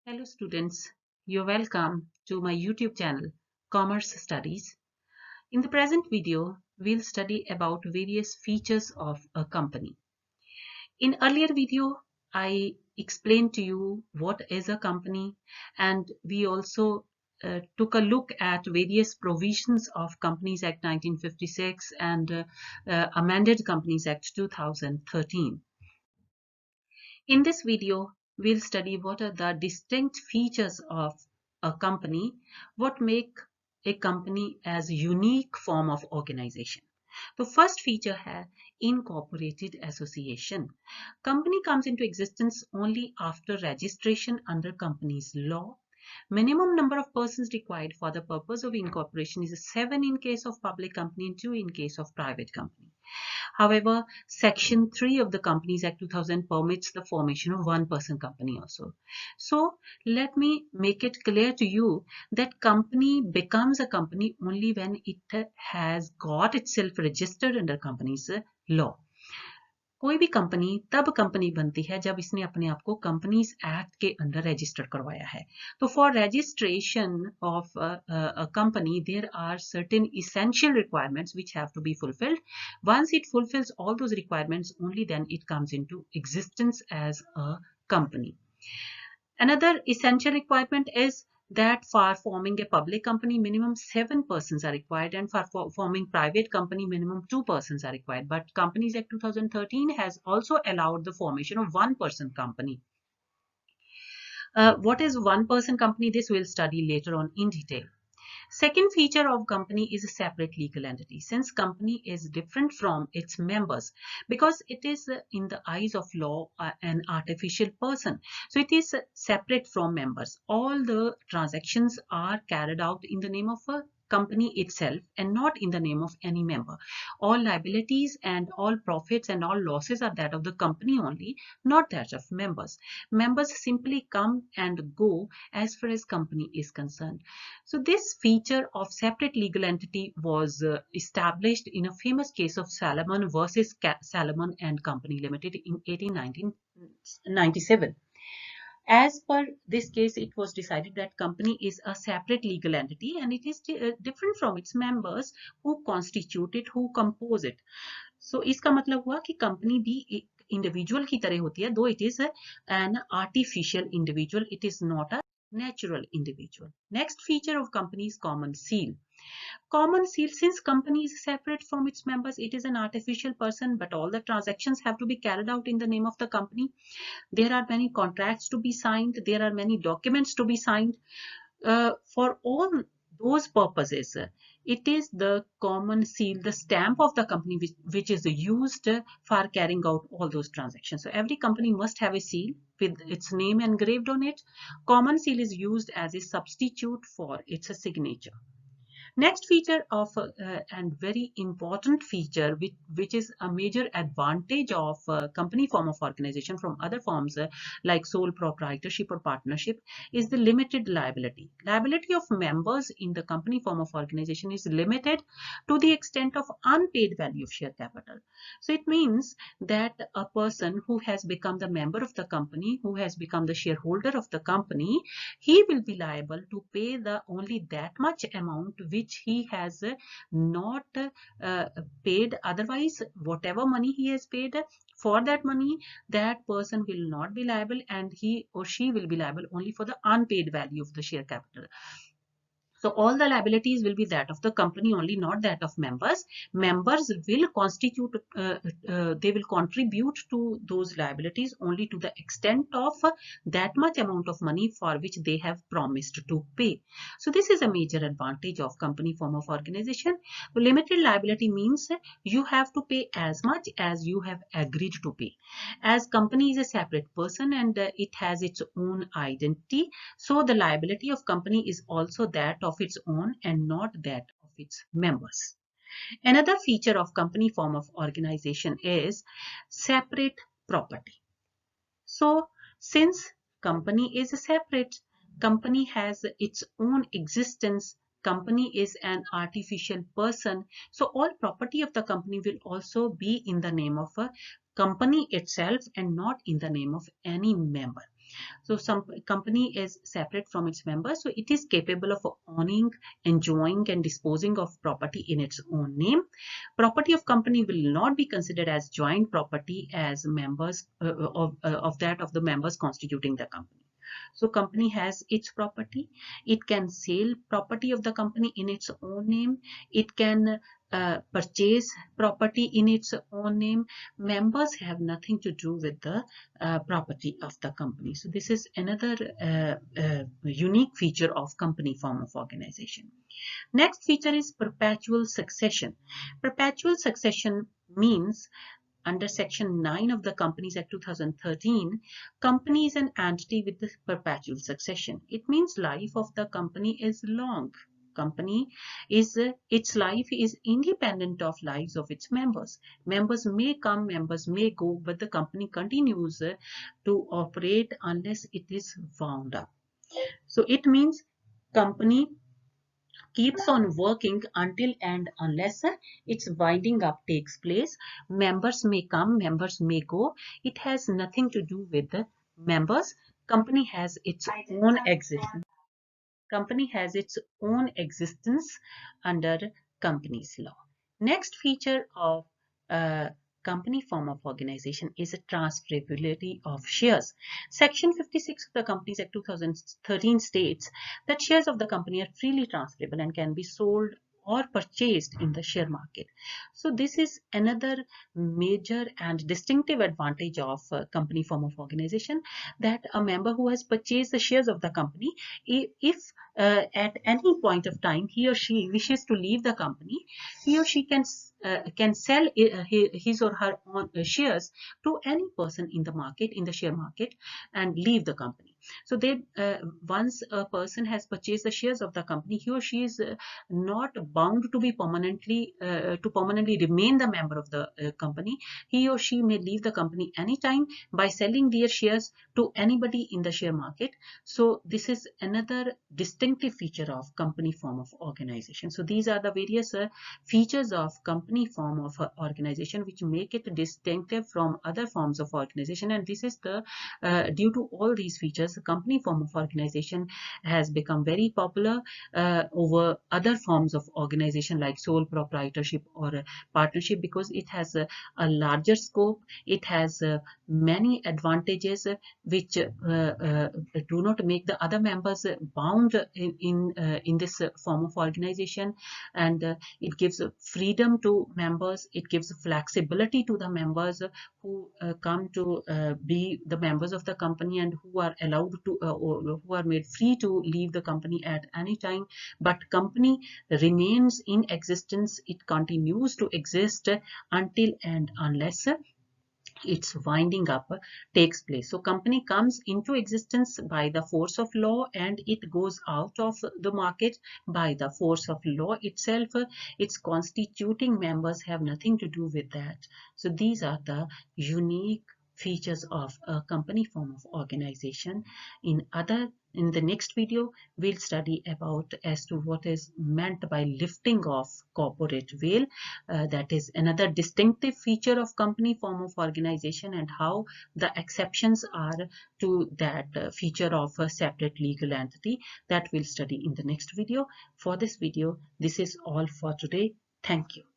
Hello students, you're welcome to my YouTube channel Commerce Studies. In the present video, we'll study about various features of a company. In earlier video, I explained to you what is a company, and we also took a look at various provisions of Companies Act 1956 and amended Companies Act 2013. In this video, we'll study what are the distinct features of a company, what make a company as a unique form of organization. The first feature है incorporated association. Company comes into existence only after registration under company's law. Minimum number of persons required for the purpose of incorporation is 7 in case of public company and 2 in case of private company. However, Section 3 of the Companies Act 2000 permits the formation of one-person company also. So let me make it clear to you that company becomes a company only when it has got itself registered under company's law. कोई भी company तब company बनती है जब इसने अपने आप को कंपनीज एक्ट के अंडर रजिस्टर करवाया है. तो for registration of a company there are certain essential requirements which have to be fulfilled. Once it fulfills all those requirements, only then it comes into existence as a company. Another essential requirement is that for forming a public company, minimum 7 persons are required, and for forming private company, minimum 2 persons are required. But Companies Act 2013 has also allowed the formation of one-person company. What is one-person company? This we'll study later on in detail. Second feature of company is a separate legal entity. Since company is different from its members because it is in the eyes of law an artificial person. So it is separate from members. All the transactions are carried out in the name of a company itself and not in the name of any member. All liabilities and all profits and all losses are that of the company only, not that of members. Members simply come and go as far as company is concerned. So this feature of separate legal entity was established in a famous case of Salomon versus Salomon and Company Limited in 1997. As per this case, it was decided that company is a separate legal entity and it is different from its members who constitute it, who compose it. So इसका मतलब हुआ कि company भी individual की तरह होती है, though it is an artificial individual, it is not a natural individual. Next feature of company is common seal. Common seal, since company is separate from its members, it is an artificial person, but all the transactions have to be carried out in the name of the company. There are many contracts to be signed. There are many documents to be signed. For all those purposes, it is the common seal, the stamp of the company which is used for carrying out all those transactions. So every company must have a seal with its name engraved on it. Common seal is used as a substitute for its signature. Next feature of and very important feature which is a major advantage of company form of organization from other forms like sole proprietorship or partnership is the limited liability. Liability of members in the company form of organization is limited to the extent of unpaid value of share capital. So it means that a person who has become the member of the company, who has become the shareholder of the company, he will be liable to pay the only that much amount which he has not paid. Otherwise, whatever money he has paid, for that money, that person will not be liable and he or she will be liable only for the unpaid value of the share capital. So all the liabilities will be that of the company only, not that of members. Members will constitute, they will contribute to those liabilities only to the extent of that much amount of money for which they have promised to pay. So this is a major advantage of company form of organization. Limited liability means you have to pay as much as you have agreed to pay. As company is a separate person and it has its own identity, so the liability of company is also that of its own and not that of its members. Another feature of company form of organization is separate property. So since company is separate, company has its own existence, company is an artificial person, so all property of the company will also be in the name of a company itself and not in the name of any member. So some company is separate from its members, so it is capable of owning, enjoying and disposing of property in its own name. Property of company will not be considered as joint property as members of that of the members constituting the company. So company has its property. It can sell property of the company in its own name. It can purchase property in its own name. Members have nothing to do with the property of the company. So this is another unique feature of company form of organization. Next feature is perpetual succession. Perpetual succession means under Section 9 of the Companies Act 2013, company is an entity with the perpetual succession. It means life of the company is long. Company is its life is independent of lives of its members. Members may come, members may go, but the company continues to operate unless it is wound up. So it means company keeps on working until and unless its winding up takes place. Members may come, members may go. It has nothing to do with the members. Company has its own existence. Company has its own existence under company's law. Next feature of company form of organization is a transferability of shares. Section 56 of the Companies Act 2013 states that shares of the company are freely transferable and can be sold or purchased in the share market. So this is another major and distinctive advantage of company form of organization, that a member who has purchased the shares of the company, if at any point of time he or she wishes to leave the company, he or she can sell his or her own shares to any person in the market, in the share market, and leave the company. So they once a person has purchased the shares of the company, he or she is not bound to be permanently remain the member of the company. He or she may leave the company anytime by selling their shares to anybody in the share market. So this is another distinctive feature of company form of organization. So these are the various features of company form of organization which make it distinctive from other forms of organization, and this is the due to all these features, the company form of organization has become very popular over other forms of organization like sole proprietorship or partnership, because it has a larger scope. It has many advantages which do not make the other members bound in this form of organization, and it gives freedom to members. It gives flexibility to the members who come to be the members of the company, and who are allowed to or who are made free to leave the company at any time. But company remains in existence. It continues to exist until and unless its winding up takes place. So company comes into existence by the force of law, and it goes out of the market by the force of law itself. Its constituting members have nothing to do with that. So these are the unique features of a company form of organization. In the next video, we'll study about as to what is meant by lifting of corporate veil. That is another distinctive feature of company form of organization, and how the exceptions are to that feature of a separate legal entity. That we'll study in the next video. For this video, this is all for today. Thank you.